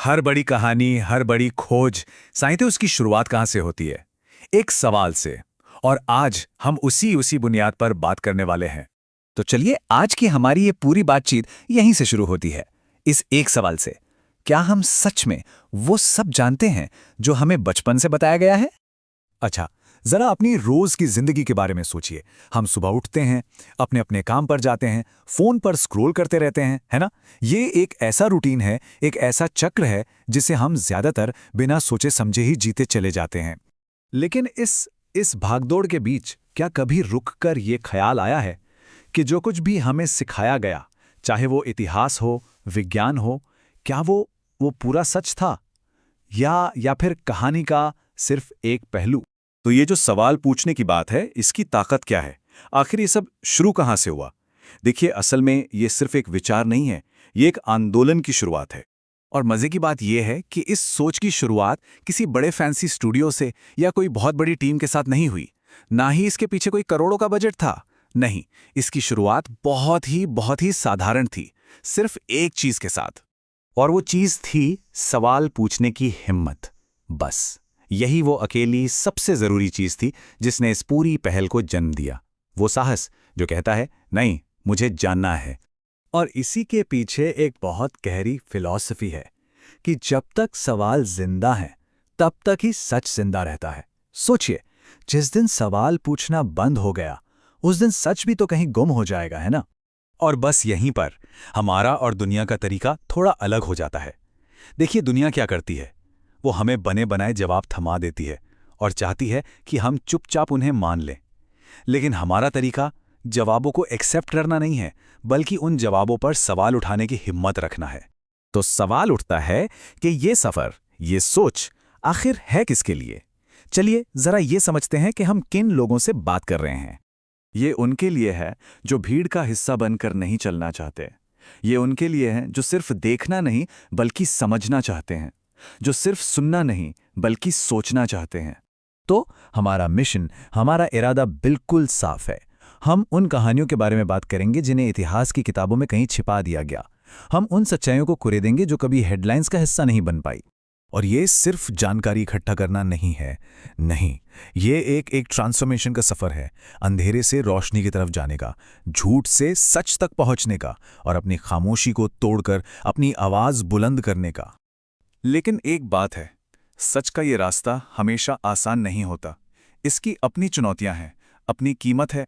हर बड़ी कहानी, हर बड़ी खोज, साइंस उसकी शुरुआत कहाँ से होती है? एक सवाल से। और आज हम उसी बुनियाद पर बात करने वाले हैं। तो चलिए आज की हमारी ये पूरी बातचीत यहीं से शुरू होती है, इस एक सवाल से। क्या हम सच में वो सब जानते हैं जो हमें बचपन से बताया गया है? अच्छा, जरा अपनी रोज की जिंदगी के बारे में सोचिए। हम सुबह उठते हैं, अपने अपने काम पर जाते हैं, फोन पर स्क्रॉल करते रहते हैं, है ना? ये एक ऐसा रूटीन है, एक ऐसा चक्र है जिसे हम ज्यादातर बिना सोचे समझे ही जीते चले जाते हैं। लेकिन इस भागदौड़ के बीच क्या कभी रुक कर ये ख्याल आया है कि जो कुछ भी हमें सिखाया गया, चाहे वो इतिहास हो, विज्ञान हो, क्या वो पूरा सच था? या फिर कहानी का सिर्फ एक पहलू? तो ये जो सवाल पूछने की बात है, इसकी ताकत क्या है? आखिर ये सब शुरू कहाँ से हुआ? देखिए, असल में ये सिर्फ एक विचार नहीं है, ये एक आंदोलन की शुरुआत है। और मजे की बात यह है कि इस सोच की शुरुआत किसी बड़े फैंसी स्टूडियो से या कोई बहुत बड़ी टीम के साथ नहीं हुई। ना ही इसके पीछे कोई करोड़ों का बजट था। नहीं, इसकी शुरुआत बहुत ही साधारण थी, सिर्फ एक चीज के साथ। और वो चीज थी सवाल पूछने की हिम्मत। बस यही वो अकेली सबसे जरूरी चीज थी जिसने इस पूरी पहल को जन्म दिया। वो साहस जो कहता है, नहीं, मुझे जानना है। और इसी के पीछे एक बहुत गहरी फिलॉसफी है कि जब तक सवाल जिंदा है, तब तक ही सच जिंदा रहता है। सोचिए, जिस दिन सवाल पूछना बंद हो गया, उस दिन सच भी तो कहीं गुम हो जाएगा, है ना? और बस यहीं पर हमारा और दुनिया का तरीका थोड़ा अलग हो जाता है। देखिए, दुनिया क्या करती है? वो हमें बने बनाए जवाब थमा देती है और चाहती है कि हम चुपचाप उन्हें मान लें। लेकिन हमारा तरीका जवाबों को एक्सेप्ट करना नहीं है, बल्कि उन जवाबों पर सवाल उठाने की हिम्मत रखना है। तो सवाल उठता है कि ये सफर, ये सोच आखिर है किसके लिए? चलिए जरा ये समझते हैं कि हम किन लोगों से बात कर रहे हैं। ये उनके लिए है जो भीड़ का हिस्सा बनकर नहीं चलना चाहते। ये उनके लिए है जो सिर्फ देखना नहीं बल्कि समझना चाहते हैं, जो सिर्फ सुनना नहीं बल्कि सोचना चाहते हैं। तो हमारा मिशन, हमारा इरादा बिल्कुल साफ है। हम उन कहानियों के बारे में बात करेंगे जिन्हें इतिहास की किताबों में कहीं छिपा दिया गया। हम उन सच्चाइयों को कुरेदेंगे जो कभी हेडलाइंस का हिस्सा नहीं बन पाई। और ये सिर्फ जानकारी इकट्ठा करना नहीं है, नहीं, ये एक ट्रांसफॉर्मेशन का सफर है। अंधेरे से रोशनी की तरफ जाने का, झूठ से सच तक पहुंचने का, और अपनी खामोशी को तोड़कर अपनी आवाज बुलंद करने का। लेकिन एक बात है, सच का ये रास्ता हमेशा आसान नहीं होता। इसकी अपनी चुनौतियां हैं, अपनी कीमत है।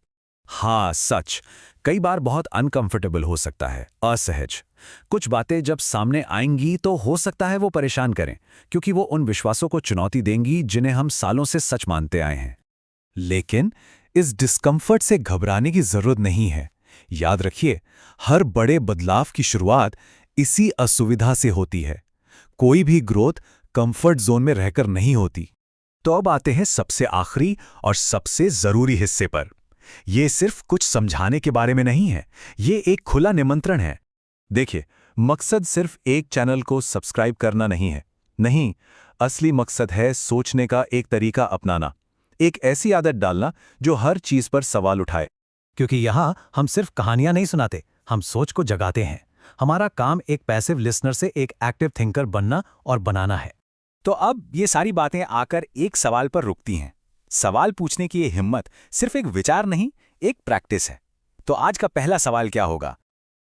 हाँ, सच कई बार बहुत अनकंफर्टेबल हो सकता है, असहज। कुछ बातें जब सामने आएंगी तो हो सकता है वो परेशान करें, क्योंकि वो उन विश्वासों को चुनौती देंगी जिन्हें हम सालों से सच मानते आए हैं। लेकिन इस डिस्कम्फर्ट से घबराने की जरूरत नहीं है। याद रखिए, हर बड़े बदलाव की शुरुआत इसी असुविधा से होती है। कोई भी ग्रोथ कंफर्ट जोन में रहकर नहीं होती। तो अब आते हैं सबसे आखिरी और सबसे जरूरी हिस्से पर। ये सिर्फ कुछ समझाने के बारे में नहीं है, ये एक खुला निमंत्रण है। देखिए, मकसद सिर्फ एक चैनल को सब्सक्राइब करना नहीं है। नहीं, असली मकसद है सोचने का एक तरीका अपनाना, एक ऐसी आदत डालना जो हर चीज पर सवाल उठाए। क्योंकि यहां हम सिर्फ कहानियां नहीं सुनाते, हम सोच को जगाते हैं। हमारा काम एक पैसिव लिसनर से एक एक्टिव थिंकर बनना और बनाना है। तो अब ये सारी बातें आकर एक सवाल पर रुकती हैं। सवाल पूछने की ये हिम्मत सिर्फ एक विचार नहीं, एक प्रैक्टिस है। तो आज का पहला सवाल क्या होगा?